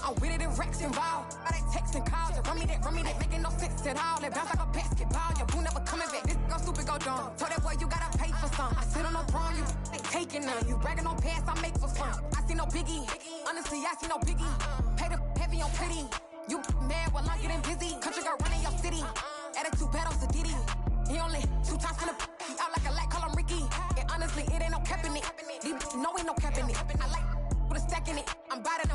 I'm with it in Rex involved. All they text and calls, run me that making no sense at all. They bounce like a basketball, your boo never coming back. This go stupid, go dumb. Told that boy you gotta pay for some. I sit on no throne, you they taking none. You bragging on past, I make for fun. I see no biggie, honestly I see no biggie. Pay the heavy on pretty. You mad while I'm getting busy. Country girl running your city. Attitude bad on Sadiddy. He only 2 times finna he out like a light, call him Ricky. And honestly, it ain't no cap in it. These no ain't no cap in it. I like with a stack in it. I'm bout it,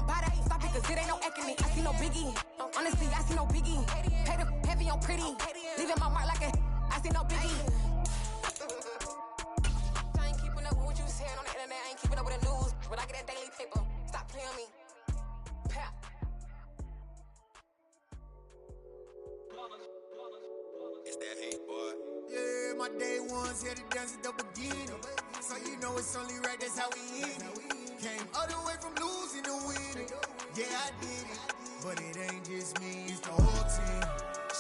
stop it, cause it ain't no acting it. I see no biggie. Honestly, I see no biggie. Pay the heavy on pretty. Leaving my mark like I see no biggie. I ain't keeping up with what you saying on the internet. I ain't keeping up with the news. But I get that daily paper. Stop playing me. Pap. It's that hate, boy. Yeah, my day ones here to dance at the beginning. So you know it's only right, that's how we eat it. Came all the way from losing to winning. Yeah, I did it. But it ain't just me, it's the whole team.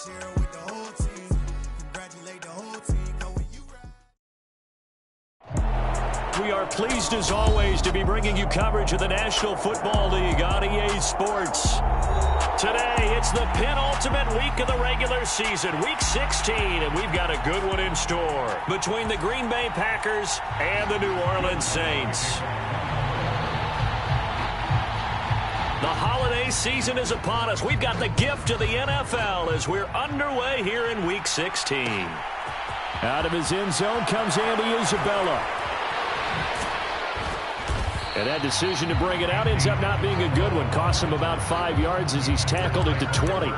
Share it with the whole team. Congratulate the whole team. Go when you ride. We are pleased as always to be bringing you coverage of the National Football League on EA Sports. Today, it's the penultimate week of the regular season, Week 16, and we've got a good one in store between the Green Bay Packers and the New Orleans Saints. The holiday season is upon us. We've got the gift of the NFL as we're underway here in Week 16. Out of his end zone comes Andy Isabella. And that decision to bring it out ends up not being a good one. Costs him about 5 yards as he's tackled at the 20.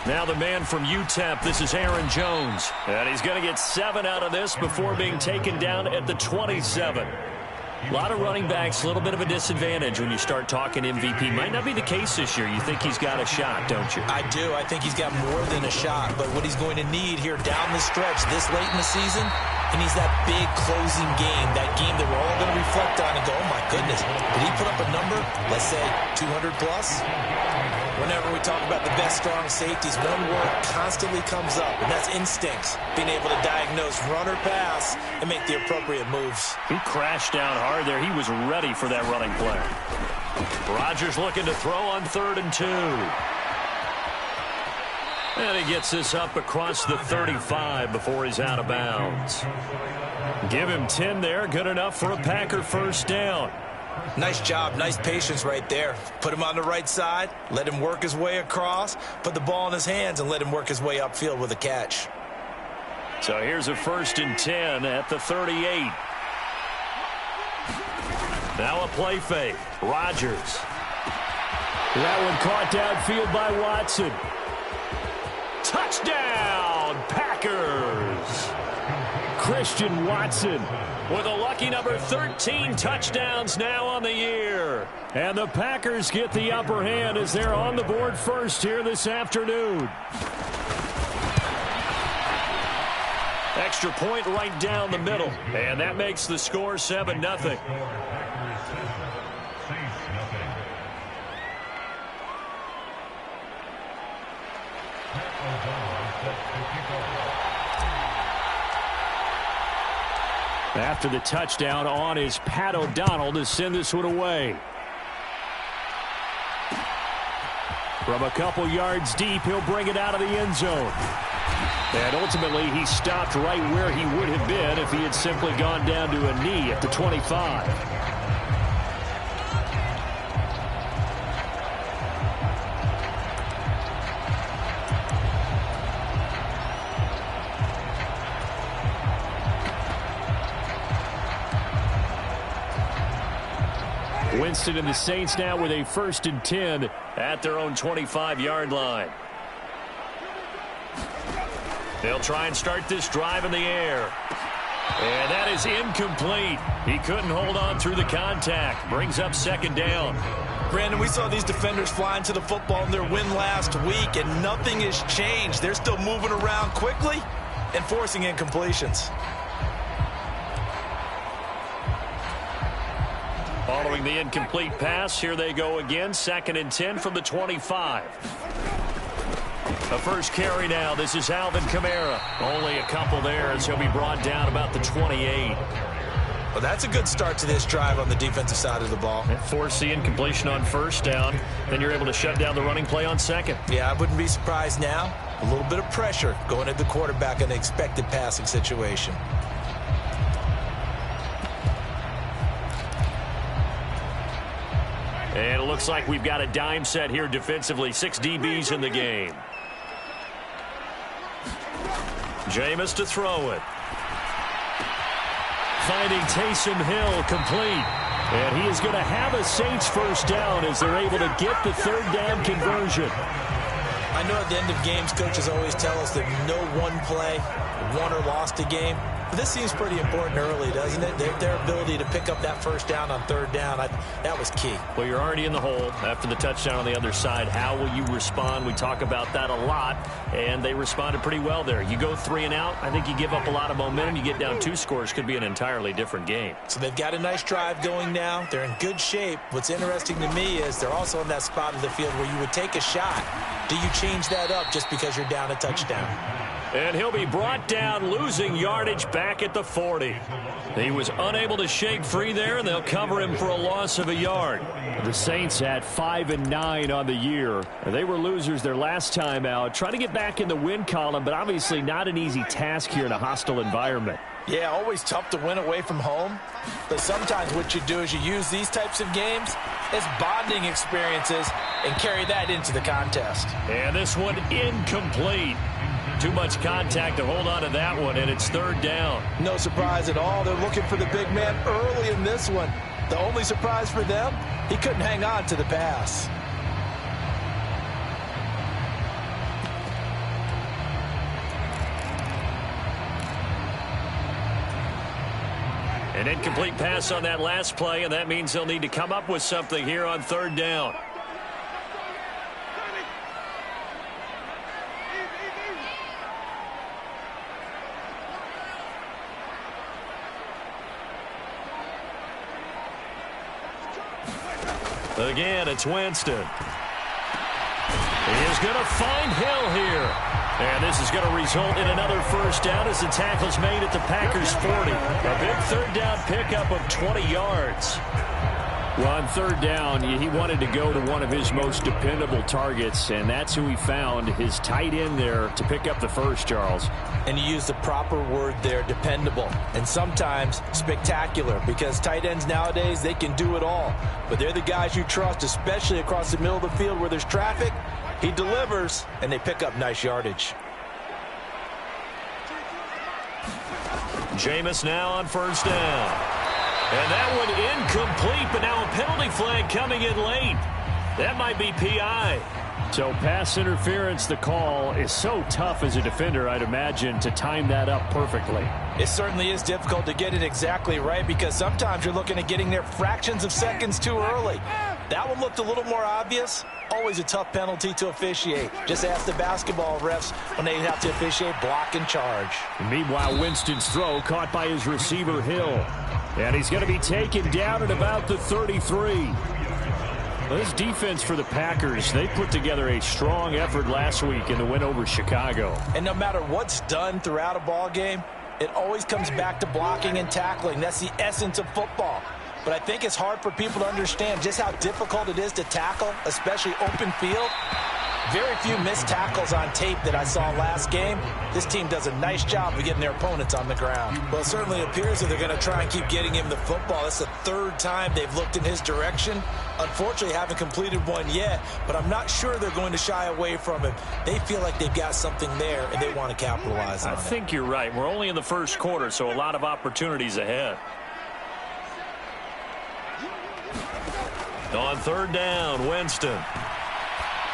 Now the man from UTEP, this is Aaron Jones. And he's going to get 7 out of this before being taken down at the 27. A lot of running backs, a little bit of a disadvantage when you start talking MVP. Might not be the case this year. You think he's got a shot, don't you? I do. I think he's got more than a shot. But what he's going to need here down the stretch this late in the season, he needs that big closing game, that game that we're all going to reflect on and go, oh, my goodness, did he put up a number, let's say 200 plus? Whenever we talk about the best strong safeties, one word constantly comes up, and that's instincts. Being able to diagnose run or pass and make the appropriate moves. He crashed down hard there. He was ready for that running play. Rodgers looking to throw on 3rd and 2. And he gets this up across the 35 before he's out of bounds. Give him 10 there. Good enough for a Packer first down. Nice job, nice patience right there. Put him on the right side, let him work his way across, put the ball in his hands, and let him work his way upfield with a catch. So here's a 1st and 10 at the 38. Now a play fake. Rodgers. That one caught downfield by Watson. Touchdown, Packers! Christian Watson with a lucky number 13 touchdowns now on the year. And the Packers get the upper hand as they're on the board first here this afternoon. Extra point right down the middle. And that makes the score 7-0. After the touchdown, on is Pat O'Donnell to send this one away. From a couple yards deep, he'll bring it out of the end zone. And ultimately, he stopped right where he would have been if he had simply gone down to a knee at the 25. Winston and the Saints now with a 1st and 10 at their own 25-yard line. They'll try and start this drive in the air. And that is incomplete. He couldn't hold on through the contact. Brings up 2nd down. Brandon, we saw these defenders flying to the football in their win last week, and nothing has changed. They're still moving around quickly and forcing incompletions. Following the incomplete pass, here they go again. 2nd and 10 from the 25. The first carry now. This is Alvin Kamara. Only a couple there as he'll be brought down about the 28. Well, that's a good start to this drive on the defensive side of the ball. Force the incompletion on 1st down. Then you're able to shut down the running play on 2nd. Yeah, I wouldn't be surprised now. A little bit of pressure going at the quarterback in an expected passing situation. And it looks like we've got a dime set here defensively. 6 DBs in the game. Jameis to throw it. Finding Taysom Hill complete. And he is going to have a Saints first down as they're able to get the 3rd down conversion. I know at the end of games, coaches always tell us that no one play won or lost a game. But this seems pretty important early, doesn't it? Their ability to pick up that first down on 3rd down, that was key. Well, you're already in the hole after the touchdown on the other side. How will you respond? We talk about that a lot, and they responded pretty well there. You go 3 and out, I think you give up a lot of momentum. You get down 2 scores, could be an entirely different game. So they've got a nice drive going now. They're in good shape. What's interesting to me is they're also in that spot of the field where you would take a shot. Do you change that up just because you're down a touchdown? And he'll be brought down, losing yardage back at the 40. He was unable to shake free there, and they'll cover him for a loss of a yard. The Saints had 5-9 on the year. They were losers their last time out. Trying to get back in the win column, but obviously not an easy task here in a hostile environment. Yeah, always tough to win away from home. But sometimes what you do is you use these types of games as bonding experiences and carry that into the contest. And this one incomplete. Too much contact to hold on to that one, and it's 3rd down. No surprise at all. They're looking for the big man early in this one. The only surprise for them, he couldn't hang on to the pass. An incomplete pass on that last play, and that means they'll need to come up with something here on 3rd down. Again, it's Winston. He is going to find Hill here. And this is going to result in another first down as the tackle's made at the Packers' 40. A big 3rd down pickup of 20 yards. Well, on 3rd down, he wanted to go to one of his most dependable targets, and that's who he found, his tight end there, to pick up the first, Charles. And you use the proper word there, dependable, and sometimes spectacular, because tight ends nowadays, they can do it all. But they're the guys you trust, especially across the middle of the field where there's traffic. He delivers, and they pick up nice yardage. Jameis now on 1st down. And that one incomplete, but now a penalty flag coming in late. That might be PI. So pass interference, the call is so tough as a defender, I'd imagine, to time that up perfectly. It certainly is difficult to get it exactly right because sometimes you're looking at getting there fractions of seconds too early. That one looked a little more obvious. Always a tough penalty to officiate. Just ask the basketball refs when they have to officiate block and charge. Meanwhile, Winston's throw caught by his receiver, Hill. And he's going to be taken down at about the 33. Well, this defense for the Packers, they put together a strong effort last week in the win over Chicago. And no matter what's done throughout a ball game, it always comes back to blocking and tackling. That's the essence of football. But I think it's hard for people to understand just how difficult it is to tackle, especially open field. Very few missed tackles on tape that I saw last game. This team does a nice job of getting their opponents on the ground. Well, it certainly appears that they're going to try and keep getting him the football. That's the 3rd time they've looked in his direction. Unfortunately, haven't completed one yet, but I'm not sure they're going to shy away from him. They feel like they've got something there, and they want to capitalize on it. I think you're right. We're only in the 1st quarter, so a lot of opportunities ahead. On 3rd down, Winston.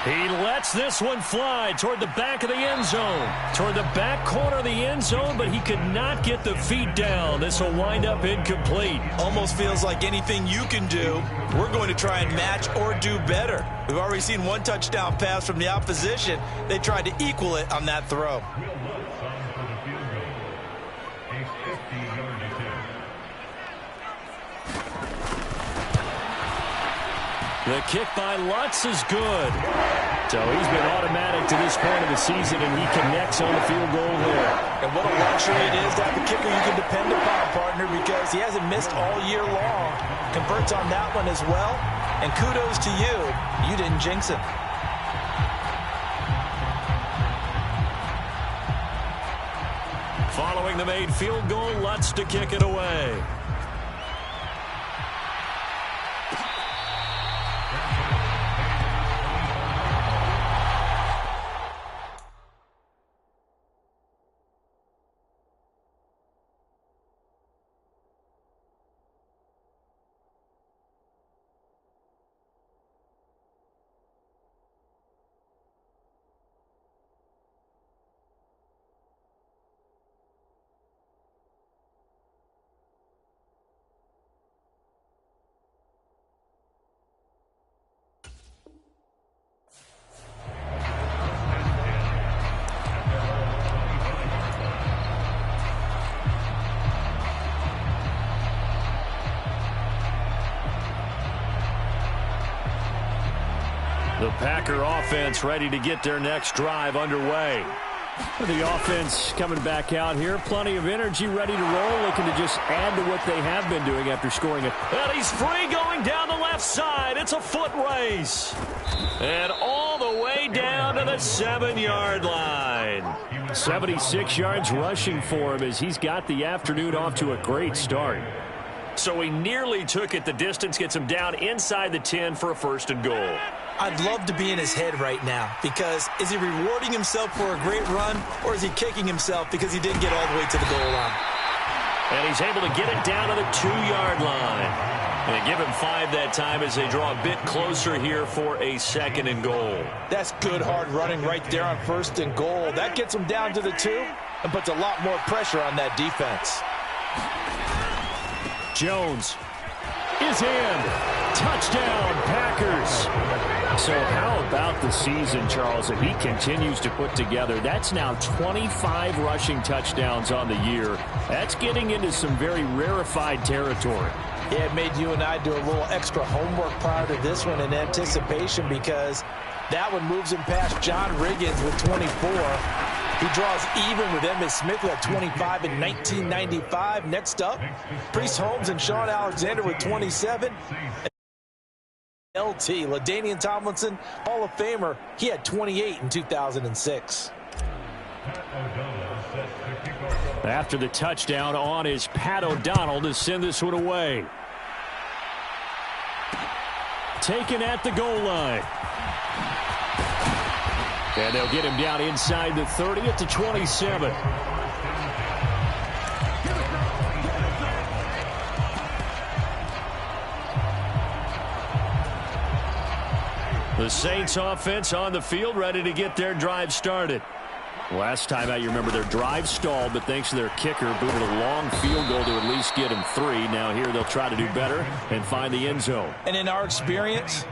He lets this one fly toward the back of the end zone. Toward the back corner of the end zone, but he could not get the feet down. This will wind up incomplete. Almost feels like anything you can do, we're going to try and match or do better. We've already seen one touchdown pass from the opposition. They tried to equal it on that throw. The kick by Lutz is good. So he's been automatic to this point of the season, and he connects on the field goal there. And what a luxury it is to have a kicker you can depend upon, partner, because he hasn't missed all year long. Converts on that one as well. And kudos to you. You didn't jinx him. Following the made field goal, Lutz to kick it away. The Packer offense ready to get their next drive underway. The offense coming back out here. Plenty of energy, ready to roll, looking to just add to what they have been doing after scoring it. And he's free going down the left side. It's a foot race. And all the way down to the 7-yard line. 76 yards rushing for him as he's got the afternoon off to a great start. So he nearly took it the distance, gets him down inside the 10 for a 1st and goal. I'd love to be in his head right now, because is he rewarding himself for a great run, or is he kicking himself because he didn't get all the way to the goal line? And he's able to get it down to the 2-yard line. And they give him 5 that time as they draw a bit closer here for a 2nd and goal. That's good hard running right there on 1st and goal. That gets him down to the 2 and puts a lot more pressure on that defense. Jones is in. Touchdown, Packers. So how about the season, Charles, that he continues to put together? That's now 25 rushing touchdowns on the year. That's getting into some very rarefied territory. Yeah, it made you and I do a little extra homework prior to this one in anticipation, because that one moves him past John Riggins with 24. He draws even with Emmitt Smith at 25 in 1995. Next up, Priest Holmes and Sean Alexander with 27. LT, LaDainian Tomlinson, Hall of Famer, he had 28 in 2006. After the touchdown on is Pat O'Donnell to send this one away. Taken at the goal line. And they'll get him down inside the 30 at the 27. The Saints offense on the field, ready to get their drive started. Last time out, you remember their drive stalled, but thanks to their kicker, booted a long field goal to at least get him 3. Now here they'll try to do better and find the end zone. And in our experience,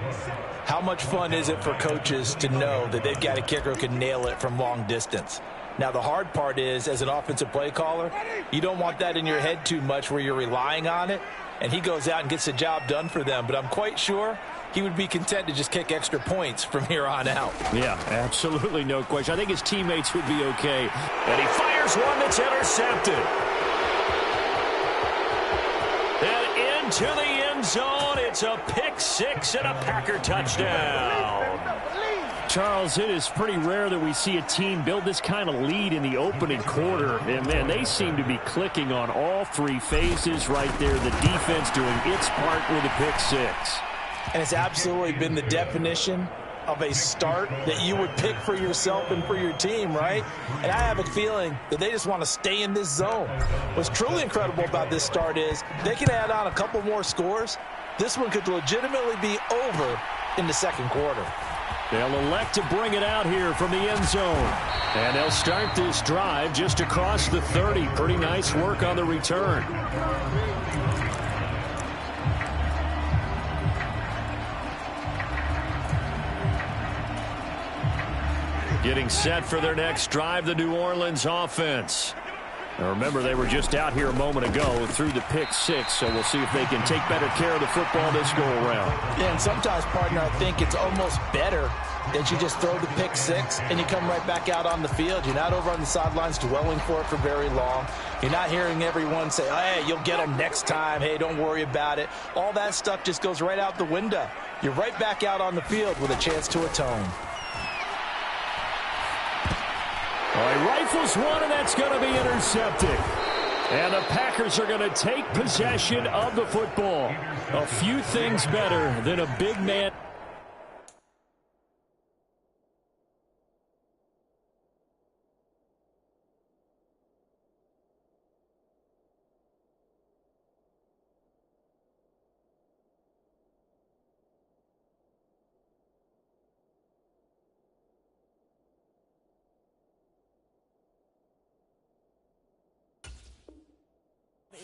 how much fun is it for coaches to know that they've got a kicker who can nail it from long distance? Now, the hard part is, as an offensive play caller, you don't want that in your head too much where you're relying on it, and he goes out and gets the job done for them. But I'm quite sure he would be content to just kick extra points from here on out. Yeah, absolutely no question. I think his teammates would be okay. And he fires one that's intercepted. And into the end zone, it's a pick 6 and a Packer touchdown. Charles, it is pretty rare that we see a team build this kind of lead in the opening quarter. And, man, they seem to be clicking on all 3 phases right there. The defense doing its part with a pick 6. And it's absolutely been the definition of a start that you would pick for yourself and for your team, right? And I have a feeling that they just want to stay in this zone. What's truly incredible about this start is they can add on a couple more scores. This one could legitimately be over in the 2nd quarter. They'll elect to bring it out here from the end zone. And they'll start this drive just across the 30. Pretty nice work on the return. Getting set for their next drive, the New Orleans offense. Now remember, they were just out here a moment ago through the pick six, so we'll see if they can take better care of the football this go-around. Yeah, and sometimes, partner, I think it's almost better that you just throw the pick six and you come right back out on the field. You're not over on the sidelines dwelling for it for very long. You're not hearing everyone say, hey, you'll get them next time. Hey, don't worry about it. All that stuff just goes right out the window. You're right back out on the field with a chance to atone. Well, he rifles one, and that's going to be intercepted. And the Packers are going to take possession of the football. A few things better than a big man.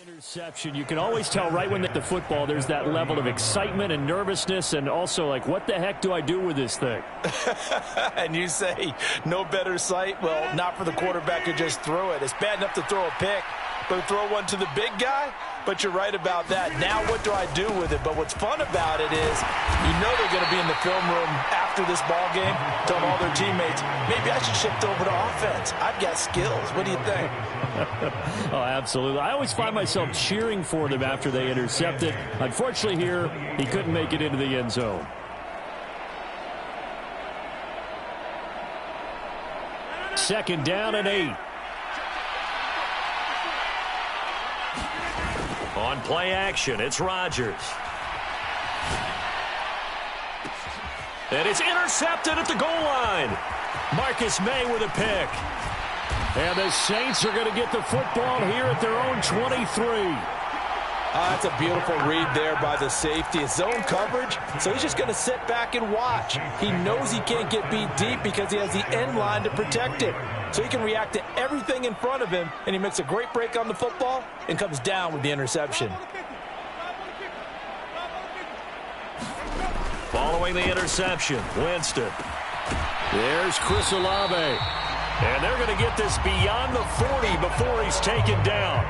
Interception. You can always tell right when the football, there's that level of excitement and nervousness, and also like, what the heck do I do with this thing? And you say no better sight? Well, not for the quarterback to just throw it. It's bad enough to throw a pick, but throw one to the big guy? But you're right about that. Now what do I do with it? But what's fun about it is you know they're going to be in the film room after this ball game telling all their teammates, maybe I should shift over to offense. I've got skills. What do you think? Oh, absolutely. I always find myself cheering for them after they intercept it. Unfortunately here, he couldn't make it into the end zone. Second down and 8. On play action, it's Rodgers. And it's intercepted at the goal line. Marcus May with a pick. And the Saints are going to get the football here at their own 23. That's a beautiful read there by the safety. It's zone coverage, so he's just going to sit back and watch. He knows he can't get beat deep because he has the end line to protect it. So he can react to everything in front of him, and he makes a great break on the football and comes down with the interception. Following the interception, Winston. There's Chris Olave. And they're going to get this beyond the 40 before he's taken down.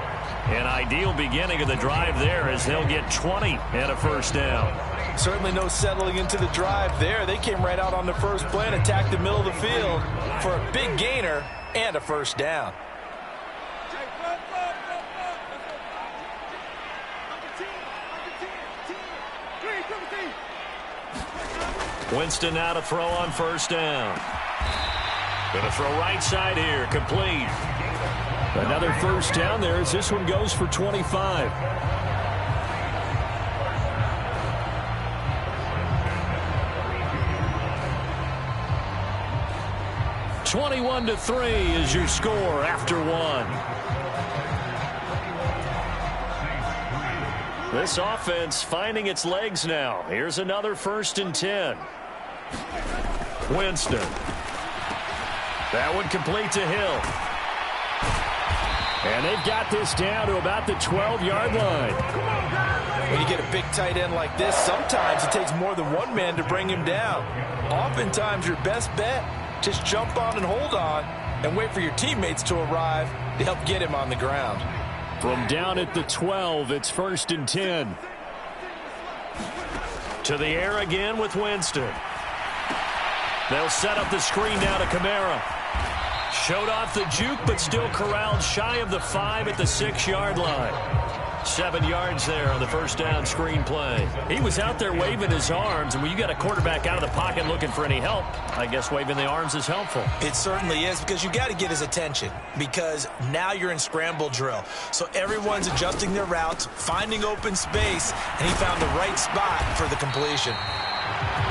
An ideal beginning of the drive there as they'll get 20 and a first down. Certainly no settling into the drive there. They came right out on the first play and attacked the middle of the field for a big gainer and a first down. Winston now to throw on first down. Going to throw right side here, complete. Another first down there as this one goes for 25. (21-3) is your score after one. This offense finding its legs now. Here's another 1st and 10. Winston. That one complete to Hill. And they've got this down to about the 12-yard line. When you get a big tight end like this, sometimes it takes more than one man to bring him down. Oftentimes, your best bet, just jump on and hold on and wait for your teammates to arrive to help get him on the ground. From down at the 12, it's 1st and 10. To the air again with Winston. They'll set up the screen down to Kamara. Showed off the juke, but still corralled shy of the 5 at the 6-yard line. 7 yards there on the first down screen play. He was out there waving his arms, and when you got a quarterback out of the pocket looking for any help, I guess waving the arms is helpful. It certainly is, because you got to get his attention, because now you're in scramble drill. So everyone's adjusting their routes, finding open space, and he found the right spot for the completion.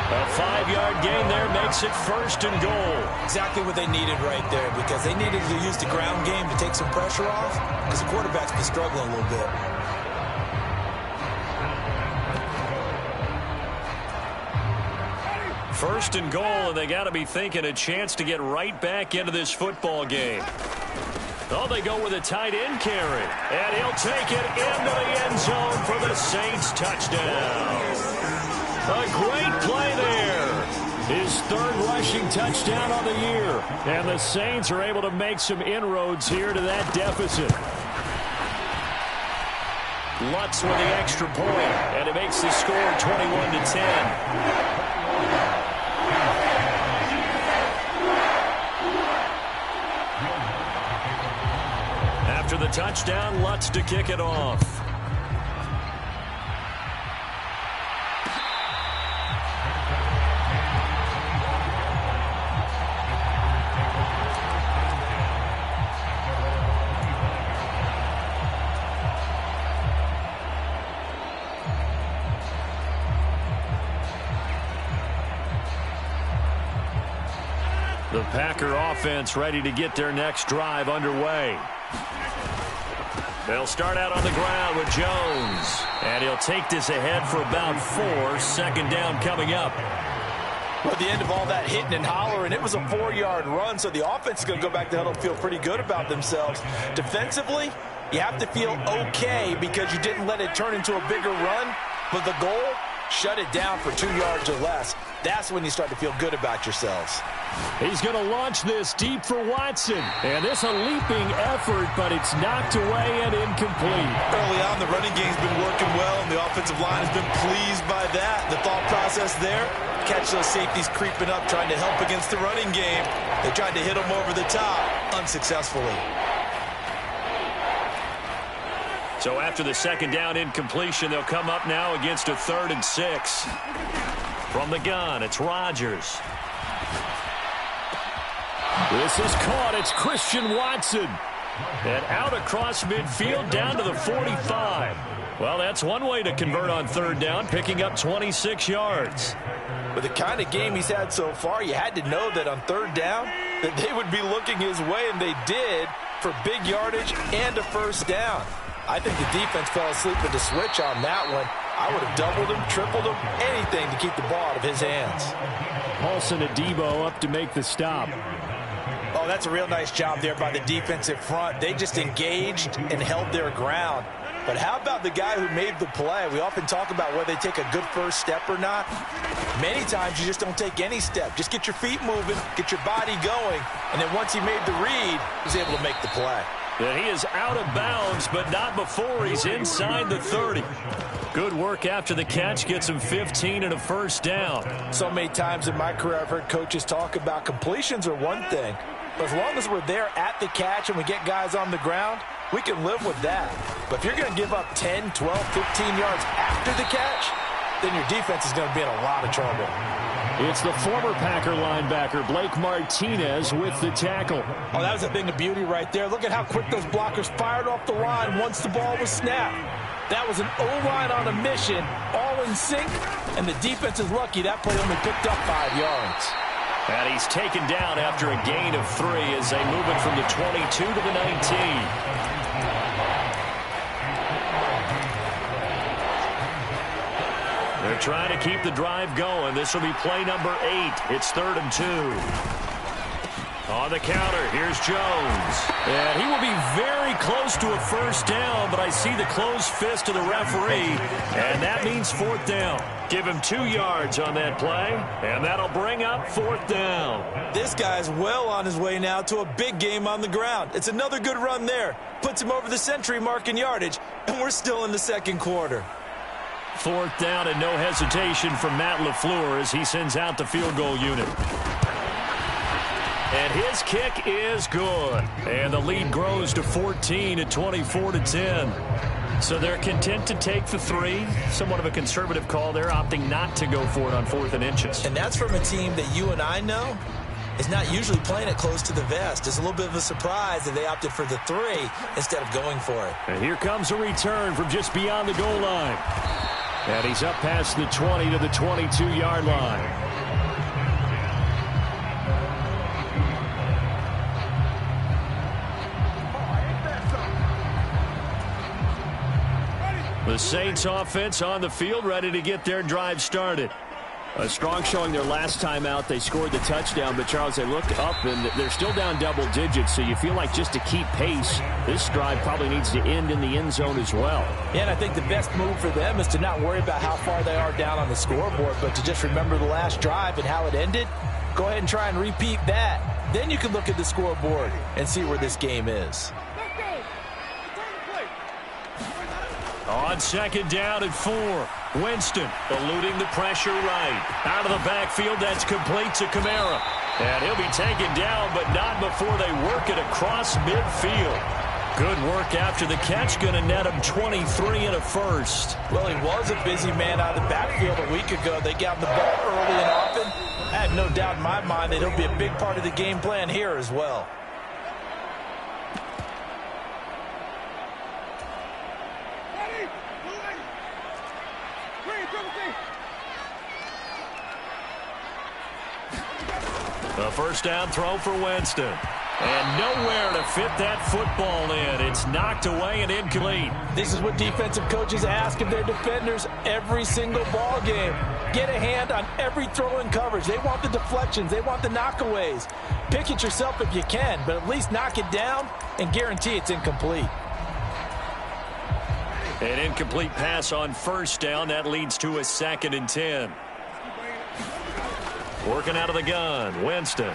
A 5-yard gain there makes it 1st and goal. Exactly what they needed right there, because they needed to use the ground game to take some pressure off, because the quarterback's been struggling a little bit. First and goal, and they got to be thinking a chance to get right back into this football game. Oh, they go with a tight end carry, and he'll take it into the end zone for the Saints touchdown. A great play there. His third rushing touchdown on the year. And the Saints are able to make some inroads here to that deficit. Lutz with the extra point, and it makes the score 21-10. After the touchdown, Lutz to kick it off. The Packer offense ready to get their next drive underway. They'll start out on the ground with Jones. And he'll take this ahead for about 4. Second down coming up. Well, at the end of all that hitting and hollering, it was a 4-yard run, so the offense is going to go back to huddle and feel pretty good about themselves. Defensively, you have to feel okay because you didn't let it turn into a bigger run, but the goal, shut it down for 2 yards or less. That's when you start to feel good about yourselves. He's going to launch this deep for Watson. And this a leaping effort, but it's knocked away and incomplete. Early on, the running game's been working well, and the offensive line has been pleased by that. The thought process there, catch those safeties creeping up, trying to help against the running game. They tried to hit them over the top, unsuccessfully. So after the second down incompletion, they'll come up now against a 3rd and 6. From the gun, it's Rodgers. This is caught. It's Christian Watson. And out across midfield down to the 45. Well, that's one way to convert on 3rd down, picking up 26 yards. With the kind of game he's had so far, you had to know that on 3rd down that they would be looking his way, and they did, for big yardage and a 1st down. I think the defense fell asleep with the switch on that one. I would have doubled him, tripled him, anything to keep the ball out of his hands. Paulson Adebo up to make the stop. Oh, that's a real nice job there by the defensive front. They just engaged and held their ground. But how about the guy who made the play? We often talk about whether they take a good first step or not. Many times you just don't take any step. Just get your feet moving, get your body going, and then once he made the read, he was able to make the play. And he is out of bounds, but not before he's inside the 30. Good work after the catch, gets him 15 and a 1st down. So many times in my career I've heard coaches talk about completions are one thing, but as long as we're there at the catch and we get guys on the ground, we can live with that. But if you're going to give up 10, 12, 15 yards after the catch, then your defense is going to be in a lot of trouble. It's the former Packer linebacker, Blake Martinez, with the tackle. Oh, that was a thing of beauty right there. Look at how quick those blockers fired off the line once the ball was snapped. That was an O-line on a mission, all in sync, and the defense is lucky that play only picked up 5 yards. And he's taken down after a gain of 3 as they move it from the 22 to the 19. They're trying to keep the drive going. This will be play number 8. It's 3rd and 2. On the counter, here's Jones. And he will be very close to a 1st down, but I see the closed fist of the referee, and that means 4th down. Give him 2 yards on that play, and that'll bring up 4th down. This guy's well on his way now to a big game on the ground. It's another good run there. Puts him over the century mark in yardage, and we're still in the 2nd quarter. 4th down and no hesitation from Matt LaFleur as he sends out the field goal unit. And his kick is good. And the lead grows to 14 at 24-10. So they're content to take the 3. Somewhat of a conservative call there, opting not to go for it on 4th and inches. And that's from a team that you and I know is not usually playing it close to the vest. It's a little bit of a surprise that they opted for the 3 instead of going for it. And here comes a return from just beyond the goal line. And he's up past the 20 to the 22-yard line. The Saints offense on the field, ready to get their drive started. A strong showing their last time out. They scored the touchdown, but, Charles, they looked up, and they're still down double digits, so you feel like just to keep pace, this drive probably needs to end in the end zone as well. Yeah, and I think the best move for them is to not worry about how far they are down on the scoreboard, but to just remember the last drive and how it ended. Go ahead and try and repeat that. Then you can look at the scoreboard and see where this game is. On second down and 4. Winston eluding the pressure right. Out of the backfield, that's complete to Kamara. And he'll be taken down, but not before they work it across midfield. Good work after the catch. Going to net him 23 and a first. Well, he was a busy man out of the backfield a week ago. They got the ball early and often. I have no doubt in my mind that he'll be a big part of the game plan here as well. A first down throw for Winston. And nowhere to fit that football in. It's knocked away and incomplete. This is what defensive coaches ask of their defenders every single ball game. Get a hand on every throw in coverage. They want the deflections. They want the knockaways. Pick it yourself if you can, but at least knock it down and guarantee it's incomplete. An incomplete pass on first down. That leads to a 2nd and 10. Working out of the gun, Winston.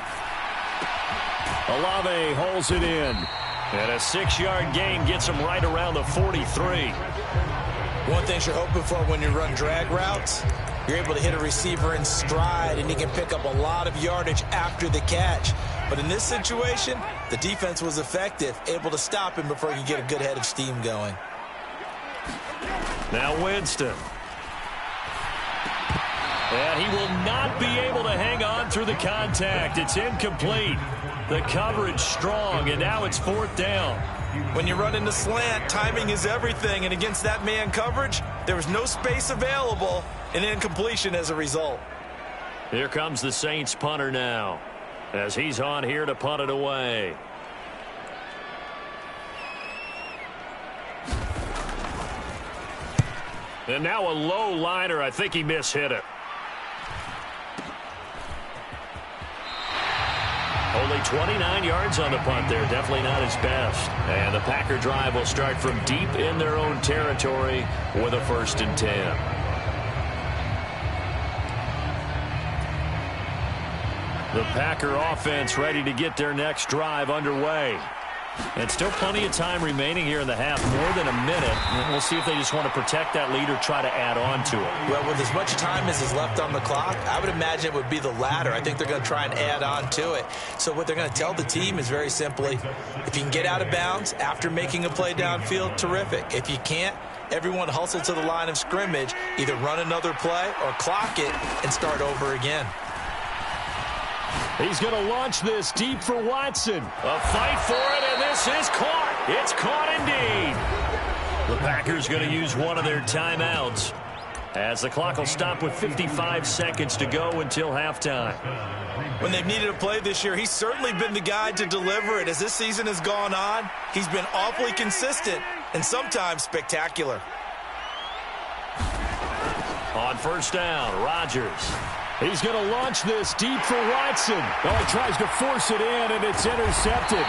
Olave holds it in. And a 6-yard gain gets him right around the 43. One thing you're hoping for when you run drag routes, you're able to hit a receiver in stride, and he can pick up a lot of yardage after the catch. But in this situation, the defense was effective, able to stop him before he could get a good head of steam going. Now Winston. And he will not be able to hang on through the contact. It's incomplete. The coverage strong, and now it's 4th down. When you run into slant, timing is everything, and against that man coverage, there was no space available, and incompletion as a result. Here comes the Saints punter now, as he's on here to punt it away. And now a low liner. I think he mishit it. Only 29 yards on the punt there. Definitely not his best. And the Packer drive will start from deep in their own territory with a 1st and 10. The Packer offense ready to get their next drive underway. And still plenty of time remaining here in the half, more than a minute. And we'll see if they just want to protect that lead or try to add on to it. Well, with as much time as is left on the clock, I would imagine it would be the latter. I think they're going to try and add on to it. So what they're going to tell the team is very simply, if you can get out of bounds after making a play downfield, terrific. If you can't, everyone hustle to the line of scrimmage, either run another play or clock it and start over again. He's going to launch this deep for Watson. A fight for it, and this is caught. It's caught indeed. The Packers going to use one of their timeouts, as the clock will stop with 55 seconds to go until halftime. When they've needed a play this year, he's certainly been the guy to deliver it. As this season has gone on, he's been awfully consistent and sometimes spectacular. On first down, Rodgers. He's going to launch this deep for Watson. Oh, he tries to force it in, and it's intercepted.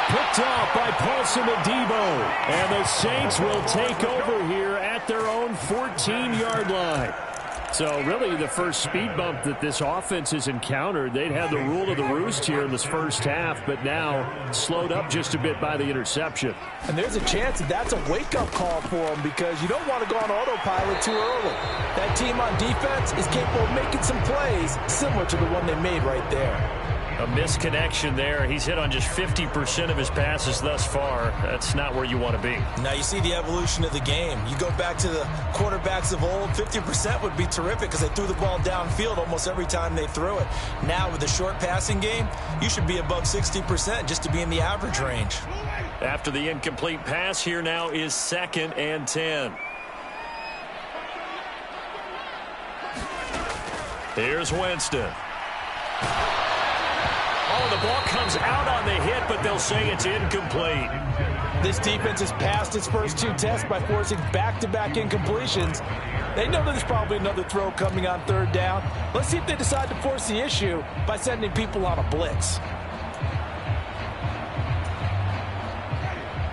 Picked off by Paulson Adebo. And the Saints will take over here at their own 14-yard line. So really the first speed bump that this offense has encountered. They'd had the rule of the roost here in this first half, but now slowed up just a bit by the interception. And there's a chance that that's a wake-up call for them, because you don't want to go on autopilot too early. That team on defense is capable of making some plays similar to the one they made right there. A misconnection there. He's hit on just 50% of his passes thus far. That's not where you want to be. Now you see the evolution of the game. You go back to the quarterbacks of old, 50% would be terrific because they threw the ball downfield almost every time they threw it. Now with the short passing game, you should be above 60% just to be in the average range. After the incomplete pass, here now is 2nd and 10. Here's Winston. Oh, the ball comes out on the hit, but they'll say it's incomplete. This defense has passed its first 2 tests by forcing back-to-back incompletions. They know there's probably another throw coming on 3rd down. Let's see if they decide to force the issue by sending people on a blitz.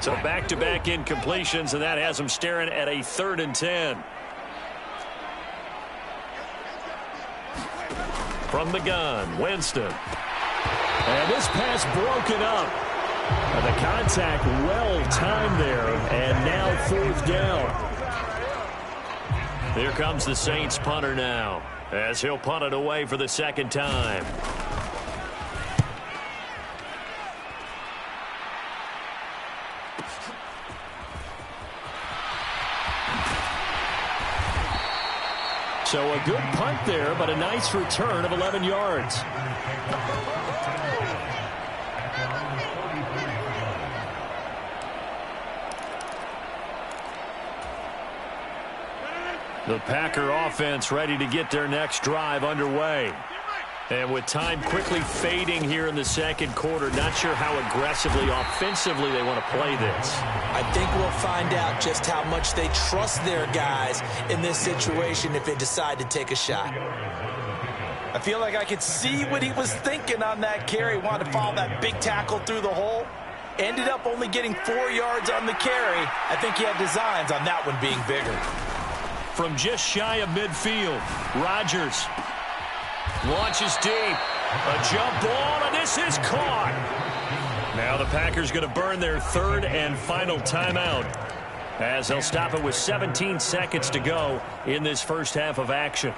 So back-to-back incompletions, and that has them staring at a 3rd and 10. From the gun, Winston. And this pass broken up. And the contact well timed there, and now 4th down. Here comes the Saints punter now, as he'll punt it away for the 2nd time. So a good punt there, but a nice return of 11 yards. The Packer offense ready to get their next drive underway. And with time quickly fading here in the 2nd quarter, not sure how aggressively, offensively they want to play this. I think we'll find out just how much they trust their guys in this situation if they decide to take a shot. I feel like I could see what he was thinking on that carry. Wanted to follow that big tackle through the hole. Ended up only getting 4 yards on the carry. I think he had designs on that one being bigger. From just shy of midfield, Rodgers launches deep. A jump ball, and this is caught. Now the Packers going to burn their 3rd and final timeout, as they'll stop it with 17 seconds to go in this first half of action.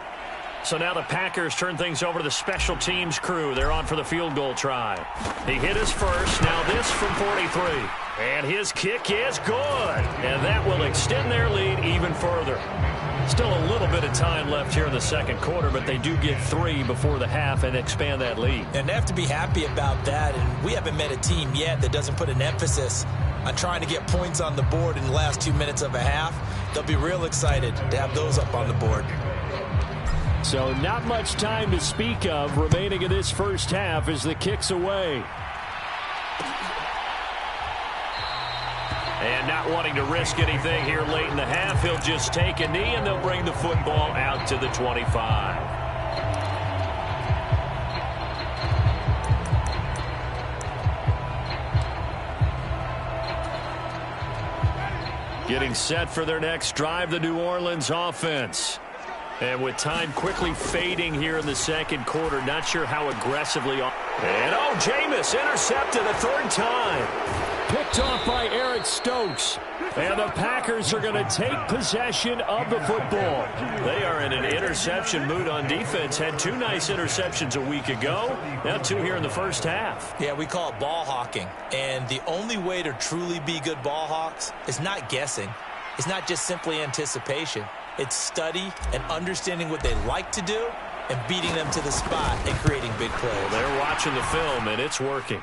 So now the Packers turn things over to the special teams crew. They're on for the field goal try. He hit his first. Now this from 43. And his kick is good. And that will extend their lead even further. Still a little bit of time left here in the 2nd quarter, but they do get 3 before the half and expand that lead. And they have to be happy about that. And we haven't met a team yet that doesn't put an emphasis on trying to get points on the board in the last 2 minutes of a half. They'll be real excited to have those up on the board. So not much time to speak of remaining in this first half as the kick's away. And not wanting to risk anything here late in the half, he'll just take a knee, and they'll bring the football out to the 25. Getting set for their next drive, the New Orleans offense. And with time quickly fading here in the 2nd quarter, not sure how aggressively. And Jameis intercepted a 3rd time. Picked off by Eric Stokes. And the Packers are going to take possession of the football. They are in an interception mood on defense. Had 2 nice interceptions a week ago. Now 2 here in the first half. Yeah, we call it ball hawking. And the only way to truly be good ball hawks is not guessing. It's not just simply anticipation. It's study and understanding what they like to do and beating them to the spot and creating big plays. Well, they're watching the film, and it's working.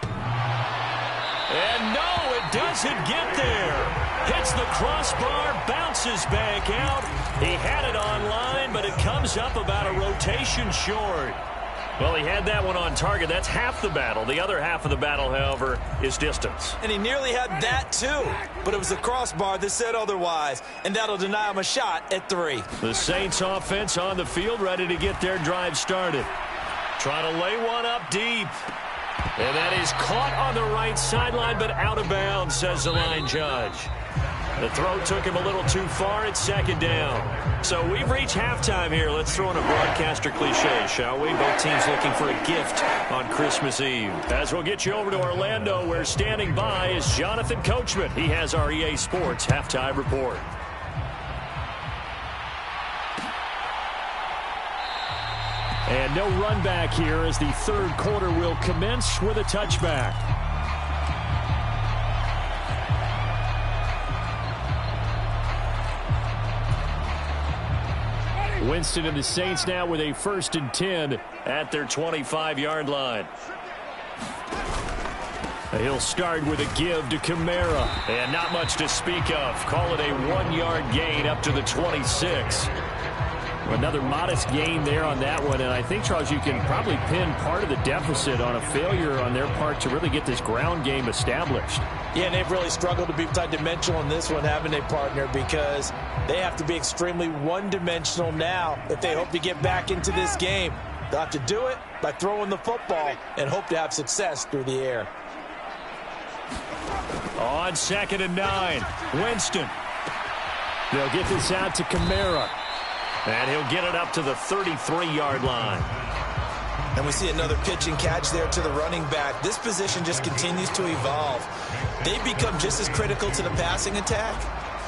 And no, it doesn't get there. Hits the crossbar, bounces back out. He had it online, but it comes up about a rotation short. Well, he had that one on target. That's half the battle. The other half of the battle, however, is distance. And he nearly had that, too. But it was the crossbar that said otherwise, and that'll deny him a shot at 3. The Saints offense on the field, ready to get their drive started. Trying to lay one up deep. And that is caught on the right sideline, but out of bounds, says the line judge. The throw took him a little too far. It's 2nd down. So we've reached halftime here. Let's throw in a broadcaster cliche, shall we? Both teams looking for a gift on Christmas Eve. As we'll get you over to Orlando, where standing by is Jonathan Coachman. He has our EA Sports halftime report. And no run back here as the 3rd quarter will commence with a touchback. Winston and the Saints now with a 1st and 10 at their 25-yard line. He'll start with a give to Kamara. And not much to speak of. Call it a 1-yard gain up to the 26. Another modest gain there on that one, and I think, Charles, you can probably pin part of the deficit on a failure on their part to really get this ground game established. Yeah, and they've really struggled to be multi-dimensional in this one, haven't they, partner? Because they have to be extremely one-dimensional now if they hope to get back into this game. They'll have to do it by throwing the football and hope to have success through the air. On 2nd and 9, Winston. They'll get this out to Kamara. And he'll get it up to the 33-yard line. And we see another pitch and catch there to the running back. This position just continues to evolve. They become just as critical to the passing attack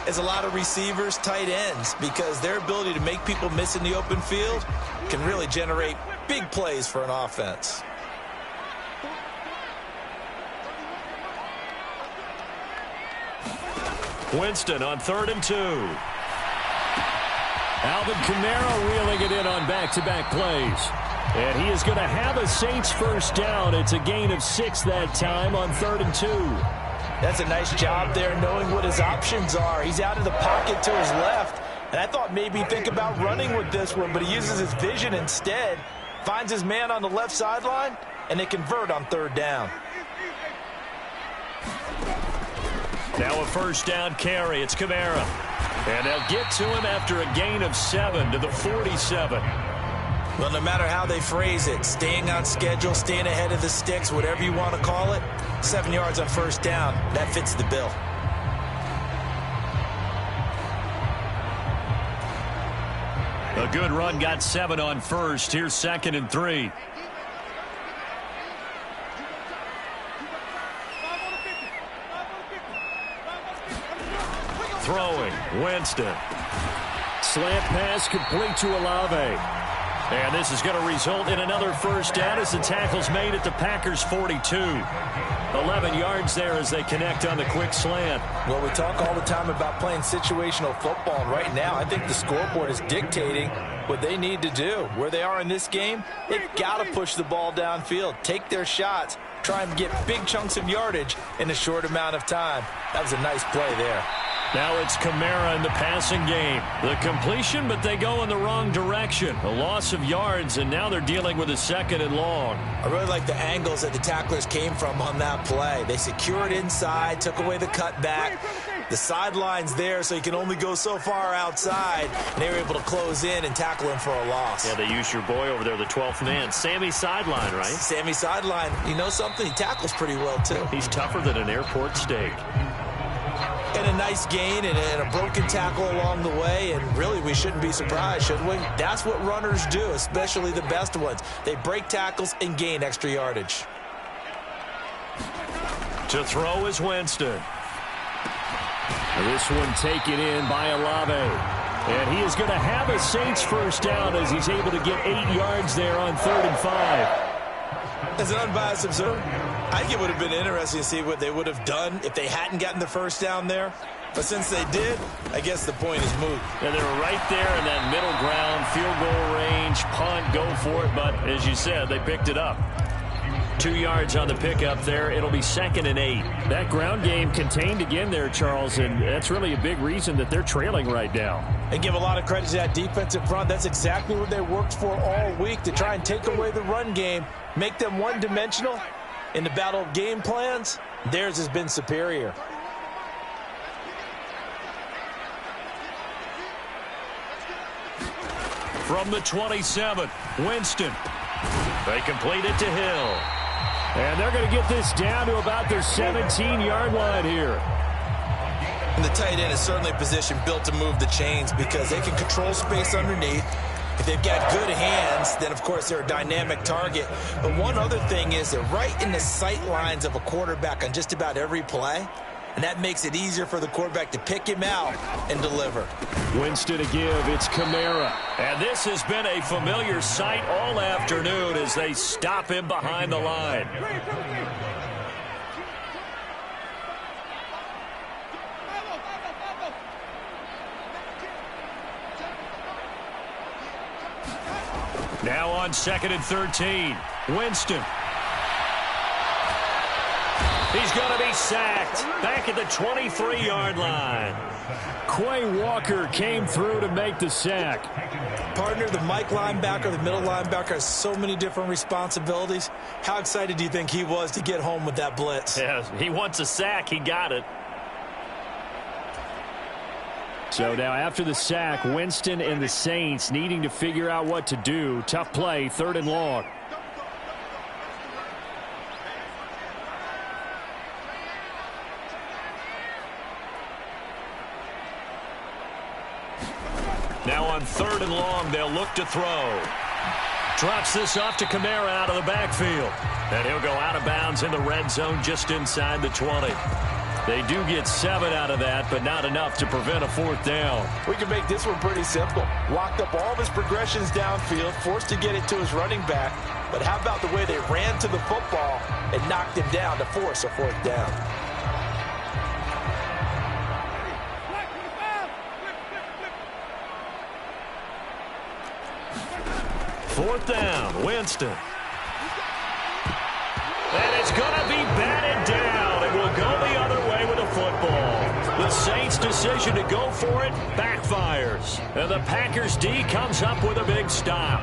as a lot of receivers, tight ends, because their ability to make people miss in the open field can really generate big plays for an offense. Winston on 3rd and 2. Alvin Kamara reeling it in on back-to-back plays. And he is going to have a Saints first down. It's a gain of 6 that time on 3rd and 2. That's a nice job there knowing what his options are. He's out of the pocket to his left. And I thought maybe think about running with this one, but he uses his vision instead. Finds his man on the left sideline, and they convert on 3rd down. Now a first down carry. It's Kamara. And they'll get to him after a gain of 7 to the 47. Well, no matter how they phrase it, staying on schedule, staying ahead of the sticks, whatever you want to call it, 7 yards on first down, that fits the bill. A good run got 7 on first. Here's 2nd and 3. Throwing, Winston. Slant pass complete to Olave. And this is going to result in another first down as the tackle's made at the Packers' 42. 11 yards there as they connect on the quick slant. Well, we talk all the time about playing situational football, and right now I think the scoreboard is dictating what they need to do. Where they are in this game, they've got to push the ball downfield, take their shots, try and get big chunks of yardage in a short amount of time. That was a nice play there. Now it's Kamara in the passing game. The completion, but they go in the wrong direction. A loss of yards, and now they're dealing with a 2nd and long. I really like the angles that the tacklers came from on that play. They secured inside, took away the cutback. The sideline's there, so you can only go so far outside. And they were able to close in and tackle him for a loss. Yeah, they used your boy over there, the 12th man. Sammy Sideline, right? Sammy Sideline. You know something? He tackles pretty well, too. He's tougher than an airport steak. And a nice gain and a broken tackle along the way, and really we shouldn't be surprised, should we? That's what runners do, especially the best ones. They break tackles and gain extra yardage. To throw is Winston. This one taken in by Olave. And he is going to have a Saints first down as he's able to get 8 yards there on 3rd and 5. As an unbiased observer, I think it would have been interesting to see what they would have done if they hadn't gotten the first down there. But since they did, I guess the point is moot. And they were right there in that middle ground, field goal range, punt, go for it. But as you said, they picked it up. 2 yards on the pickup there. It'll be 2nd and 8. That ground game contained again there, Charles, and that's really a big reason that they're trailing right now. They give a lot of credit to that defense in front. That's exactly what they worked for all week, to try and take away the run game, make them one-dimensional. In the battle of game plans, theirs has been superior. From the 27, Winston. They complete it to Hill. And they're going to get this down to about their 17-yard line here. And the tight end is certainly a position built to move the chains because they can control space underneath. If they've got good hands, then, of course, they're a dynamic target. But one other thing is they're right in the sight lines of a quarterback on just about every play. And that makes it easier for the quarterback to pick him out and deliver. Winston to give. It's Kamara. And this has been a familiar sight all afternoon as they stop him behind the line. Now on 2nd and 13, Winston. He's going to be sacked back at the 23-yard line. Quay Walker came through to make the sack. Partner, the Mike linebacker, the middle linebacker has so many different responsibilities. How excited do you think he was to get home with that blitz? Yeah, he wants a sack. He got it. So now after the sack, Winston and the Saints needing to figure out what to do. Tough play, 3rd and long. Now on 3rd and long, they'll look to throw. Drops this off to Kamara out of the backfield. And he'll go out of bounds in the red zone just inside the 20. They do get 7 out of that, but not enough to prevent a 4th down. We can make this one pretty simple. Locked up all of his progressions downfield, forced to get it to his running back. But how about the way they ran to the football and knocked him down to force a 4th down? Fourth down, Winston. And it's going to be batted down. It will go the other way with the football. The Saints' decision to go for it backfires. And the Packers' D comes up with a big stop.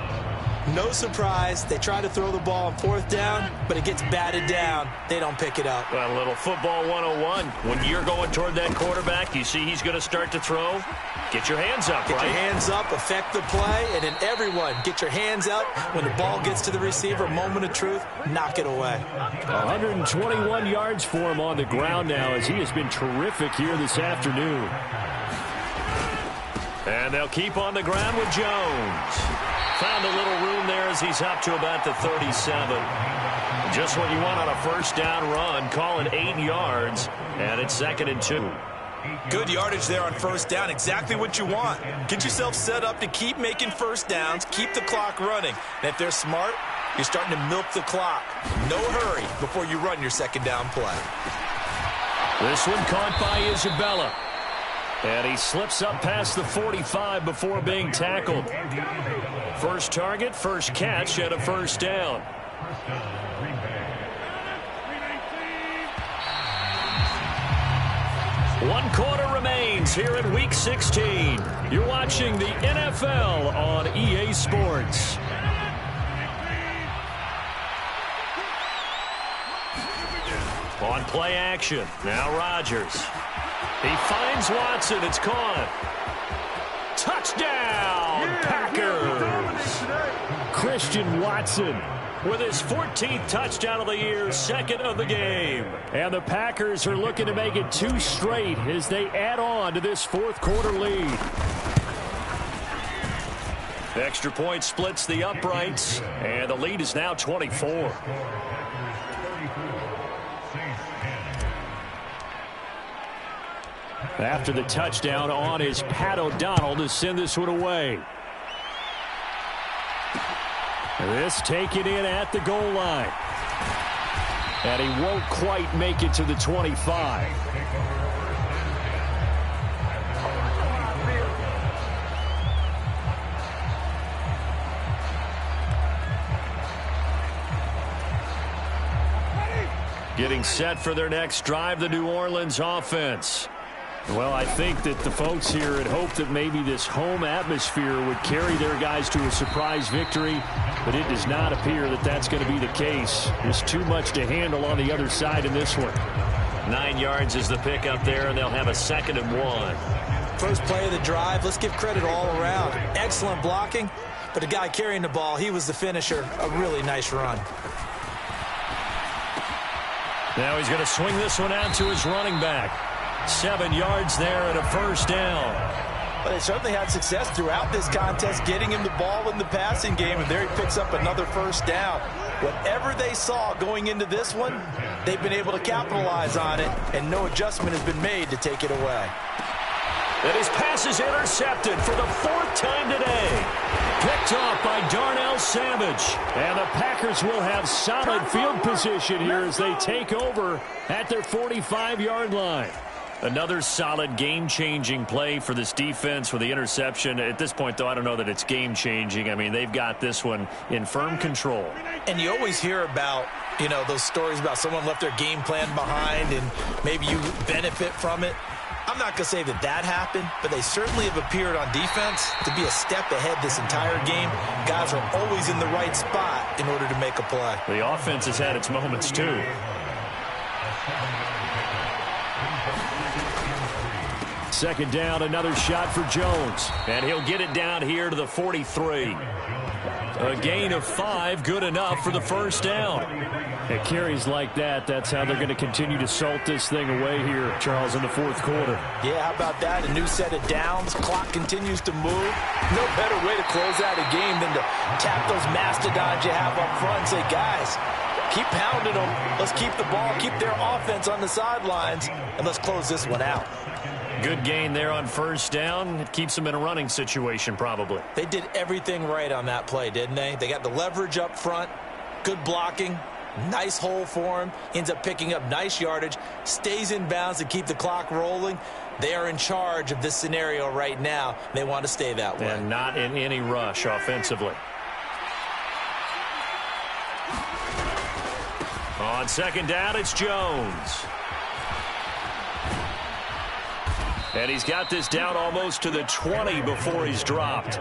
No surprise. They try to throw the ball on 4th down, but it gets batted down. They don't pick it up. Well, a little football 101. When you're going toward that quarterback, you see he's going to start to throw. Get your hands up, Get your hands up, affect the play, and then everyone get your hands up. When the ball gets to the receiver, moment of truth, knock it away. 121 yards for him on the ground now as he has been terrific here this afternoon. And they'll keep on the ground with Jones. Found a little room there as he's up to about the 37. Just what you want on a 1st down run. Call it 8 yards, and it's 2nd and 2. Good yardage there on 1st down. Exactly what you want. Get yourself set up to keep making 1st downs, keep the clock running. And if they're smart, you're starting to milk the clock. No hurry before you run your 2nd down play. This one caught by Isabella. And he slips up past the 45 before being tackled. First target, first catch, and a 1st down. One quarter remains here in Week 16. You're watching the NFL on EA Sports. On play action, now Rodgers. He finds Watson. It's caught. Touchdown, Packers! Christian Watson with his 14th touchdown of the year, 2nd of the game. And the Packers are looking to make it 2 straight as they add on to this 4th quarter lead. The extra point splits the uprights, and the lead is now 24. After the touchdown on is Pat O'Donnell to send this one away. This taken in at the goal line. And he won't quite make it to the 25. Getting set for their next drive, the New Orleans offense. Well, I think that the folks here had hoped that maybe this home atmosphere would carry their guys to a surprise victory, but it does not appear that that's going to be the case. There's too much to handle on the other side in this one. 9 yards is the pickup there, and they'll have a 2nd and 1. First play of the drive, let's give credit all around. Excellent blocking, but the guy carrying the ball, he was the finisher. A really nice run. Now he's going to swing this one out to his running back. 7 yards there and a 1st down. But they certainly had success throughout this contest, getting him the ball in the passing game, and there he picks up another 1st down. Whatever they saw going into this one, they've been able to capitalize on it, and no adjustment has been made to take it away. And his pass is intercepted for the 4th time today. Picked off by Darnell Savage. And the Packers will have solid field position here as they take over at their 45-yard line. Another solid game-changing play for this defense with the interception. At this point, though, I don't know that it's game-changing. I mean, they've got this one in firm control. And you always hear about, you know, those stories about someone left their game plan behind and maybe you benefit from it. I'm not going to say that that happened, but they certainly have appeared on defense to be a step ahead this entire game. Guys are always in the right spot in order to make a play. The offense has had its moments, too. Second down, another shot for Jones. And he'll get it down here to the 43. A gain of 5, good enough for the first down. At carries like that, that's how they're going to continue to salt this thing away here, Charles, in the fourth quarter. Yeah, how about that? A new set of downs. Clock continues to move. No better way to close out a game than to tap those mastodons you have up front and say, guys, keep pounding them. Let's keep the ball, keep their offense on the sidelines, and let's close this one out. Good gain there on first down. It keeps them in a running situation, probably. They did everything right on that play, didn't they? They got the leverage up front, good blocking, nice hole for him, ends up picking up nice yardage, stays in bounds to keep the clock rolling. They are in charge of this scenario right now. They want to stay that way. And not in any rush offensively. On second down, it's Jones. And he's got this down almost to the 20 before he's dropped.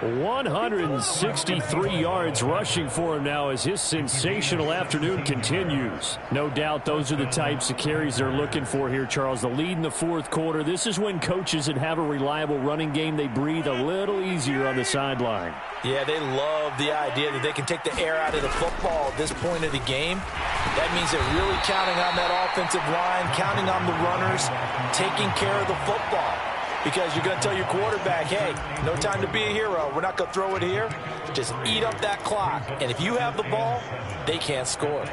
163 yards rushing for him now as his sensational afternoon continues. No doubt those are the types of carries they're looking for here, Charles. The lead in the fourth quarter. This is when coaches that have a reliable running game, they breathe a little easier on the sideline. Yeah, they love the idea that they can take the air out of the football at this point of the game. That means they're really counting on that offensive line, counting on the runners, taking care of the football. Because you're going to tell your quarterback, hey, no time to be a hero. We're not going to throw it here. Just eat up that clock. And if you have the ball, they can't score.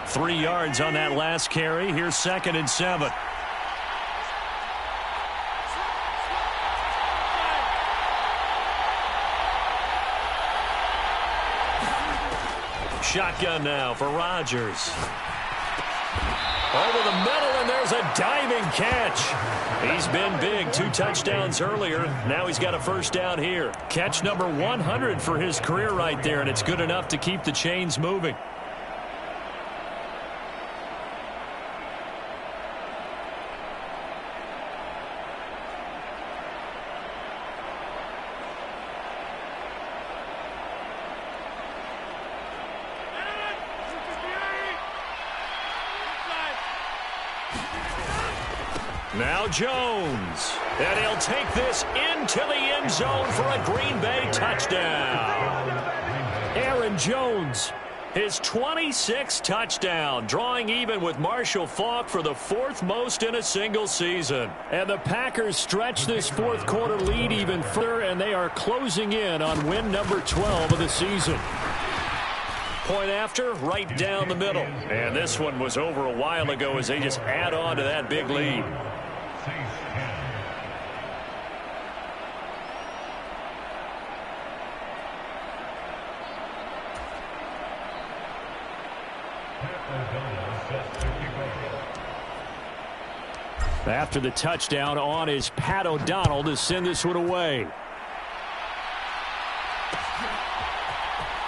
3 yards on that last carry. Here's 2nd and 7. Shotgun now for Rodgers. Over the middle, and there's a diving catch. He's been big. 2 touchdowns earlier. Now he's got a first down here. Catch number 100 for his career right there, and it's good enough to keep the chains moving. Now Jones, and he'll take this into the end zone for a Green Bay touchdown. Aaron Jones, his 26th touchdown, drawing even with Marshall Faulk for the 4th most in a single season. And the Packers stretch this fourth quarter lead even further, and they are closing in on win number 12 of the season. Point after, right down the middle. And this one was over a while ago as they just add on to that big lead. After the touchdown, on is Pat O'Donnell to send this one away.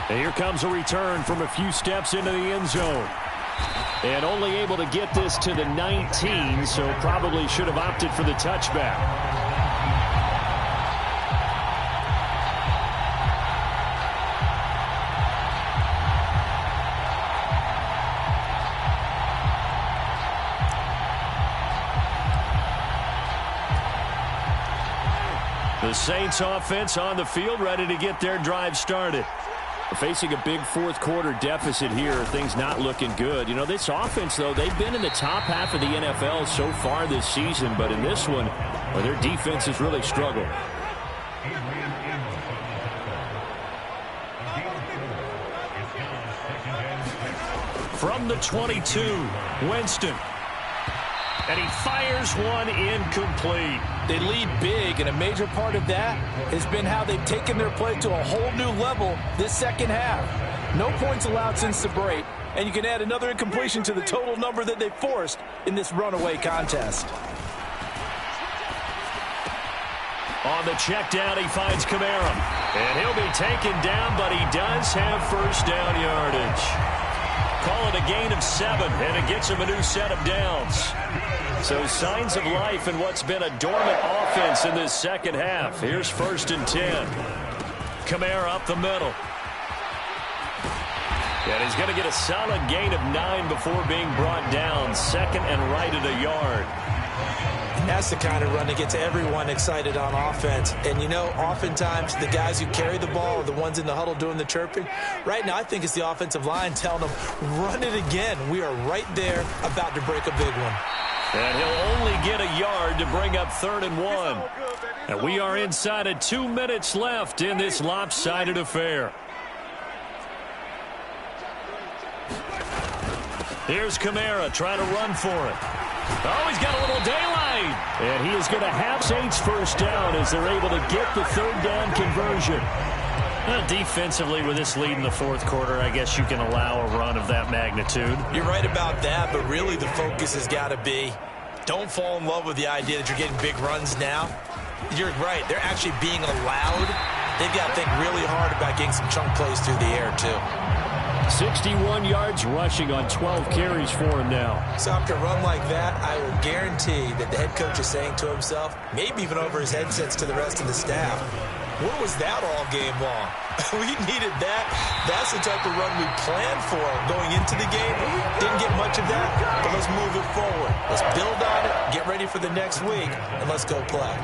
And here comes a return from a few steps into the end zone. And only able to get this to the 19, so probably should have opted for the touchback. The Saints offense on the field, ready to get their drive started. Facing a big fourth quarter deficit here, things not looking good. You know, this offense, though, they've been in the top half of the NFL so far this season, but in this one, well, their defense has really struggled. From the 22, Winston. And he fires one incomplete. They lead big, and a major part of that has been how they've taken their play to a whole new level this second half. No points allowed since the break, and you can add another incompletion to the total number that they forced in this runaway contest. On the check down, he finds Kamara. And he'll be taken down, but he does have first down yardage. Call it a gain of 7, and it gets him a new set of downs. So signs of life in what's been a dormant offense in this second half. Here's 1st and 10. Kamara up the middle. And he's going to get a solid gain of 9 before being brought down. 2nd and right at a yard. And that's the kind of run that gets everyone excited on offense. And, you know, oftentimes the guys who carry the ball are the ones in the huddle doing the chirping. Right now, I think it's the offensive line telling them, run it again. We are right there about to break a big one. And he'll only get a yard to bring up 3rd and 1. And we are inside of 2 minutes left in this lopsided affair. Here's Kamara trying to run for it. Oh, he's got a little daylight. And he is going to have Saints first down as they're able to get the 3rd down conversion. Defensively, with this lead in the 4th quarter, I guess you can allow a run of that magnitude. You're right about that, but really the focus has got to be don't fall in love with the idea that you're getting big runs now. You're right. They're actually being allowed. They've got to think really hard about getting some chunk plays through the air, too. 61 yards rushing on 12 carries for him now. So after a run like that, I will guarantee that the head coach is saying to himself, maybe even over his headsets to the rest of the staff, what was that all game long? We needed that. That's the type of run we planned for going into the game. Didn't get much of that, but let's move it forward. Let's build on it, get ready for the next week, and let's go play.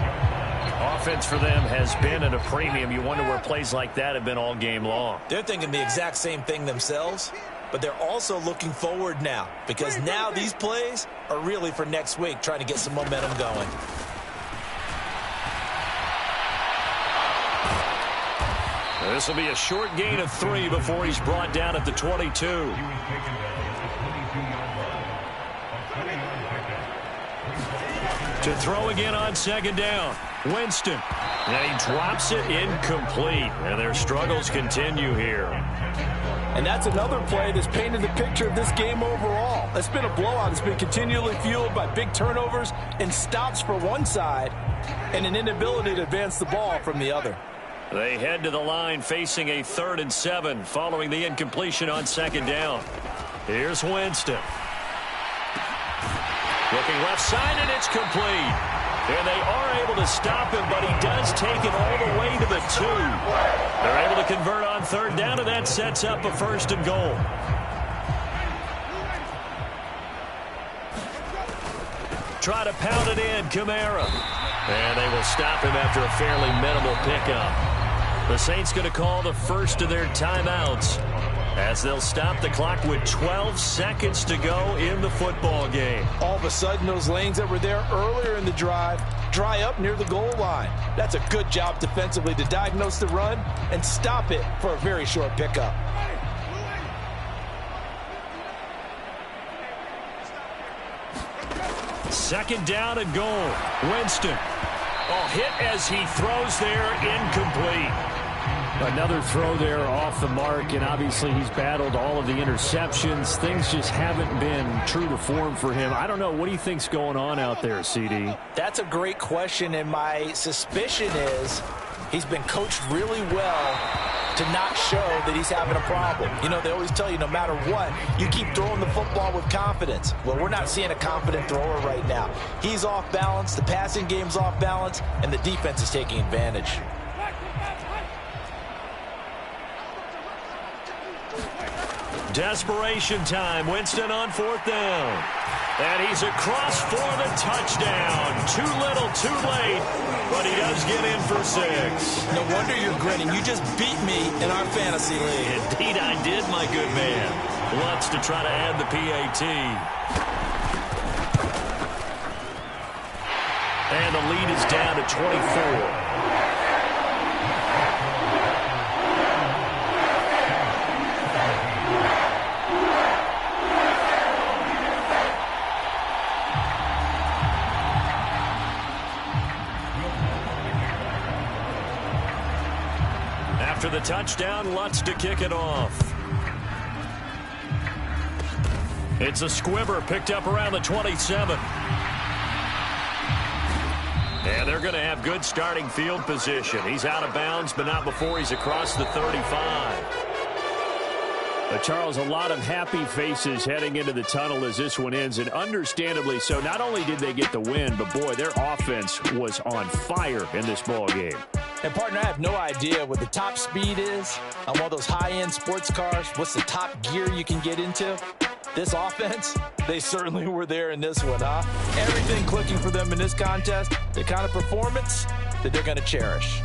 Offense for them has been at a premium. You wonder where plays like that have been all game long. They're thinking the exact same thing themselves, but they're also looking forward now because now these plays are really for next week, trying to get some momentum going. This will be a short gain of 3 before he's brought down at the 22. To throw again on 2nd down. Winston. And he drops it incomplete. And their struggles continue here. And that's another play that's painted the picture of this game overall. It's been a blowout. It's been continually fueled by big turnovers and stops for one side and an inability to advance the ball from the other. They head to the line facing a 3rd and 7 following the incompletion on 2nd down. Here's Winston. Looking left side, and it's complete. And they are able to stop him, but he does take it all the way to the 2. They're able to convert on 3rd down, and that sets up a 1st and goal. Try to pound it in, Kamara. And they will stop him after a fairly minimal pickup. The Saints going to call the first of their timeouts as they'll stop the clock with 12 seconds to go in the football game. All of a sudden, those lanes that were there earlier in the drive dry up near the goal line. That's a good job defensively to diagnose the run and stop it for a very short pickup. Second down and goal. Winston. Oh, hit as he throws there, incomplete. Another throw there off the mark, and obviously he's battled all of the interceptions. Things just haven't been true to form for him. I don't know. What do you think's going on out there, CD? That's a great question, and my suspicion is he's been coached really well to not show that he's having a problem. You know, they always tell you no matter what, you keep throwing the football with confidence. Well, we're not seeing a confident thrower right now. He's off balance, the passing game's off balance, and the defense is taking advantage. Desperation time. Winston on 4th down. And he's across for the touchdown. Too little, too late. But he does get in for 6. No wonder you're grinning. You just beat me in our fantasy league. Indeed, I did, my good man. Wants to try to add the PAT. And the lead is down to 24. After the touchdown, Lutz to kick it off. It's a squibber picked up around the 27. And they're going to have good starting field position. He's out of bounds, but not before he's across the 35. Charles, a lot of happy faces heading into the tunnel as this one ends, and understandably so. Not only did they get the win, but, boy, their offense was on fire in this ball game. And, partner, I have no idea what the top speed is on one of those high-end sports cars. What's the top gear you can get into? This offense, they certainly were there in this one, huh? Everything clicking for them in this contest, the kind of performance that they're going to cherish.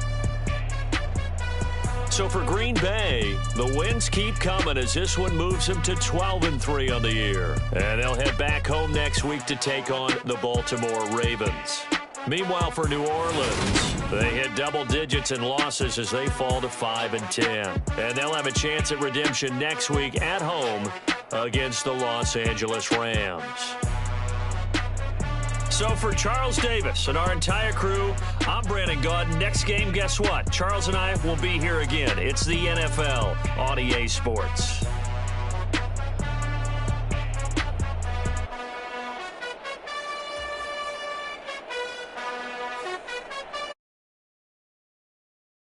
So for Green Bay, the wins keep coming as this one moves them to 12-3 on the year. And they'll head back home next week to take on the Baltimore Ravens. Meanwhile, for New Orleans, they hit double digits in losses as they fall to 5-10. And they'll have a chance at redemption next week at home against the Los Angeles Rams. So for Charles Davis and our entire crew, I'm Brandon Gaudin. Next game, guess what? Charles and I will be here again. It's the NFL on EA Sports.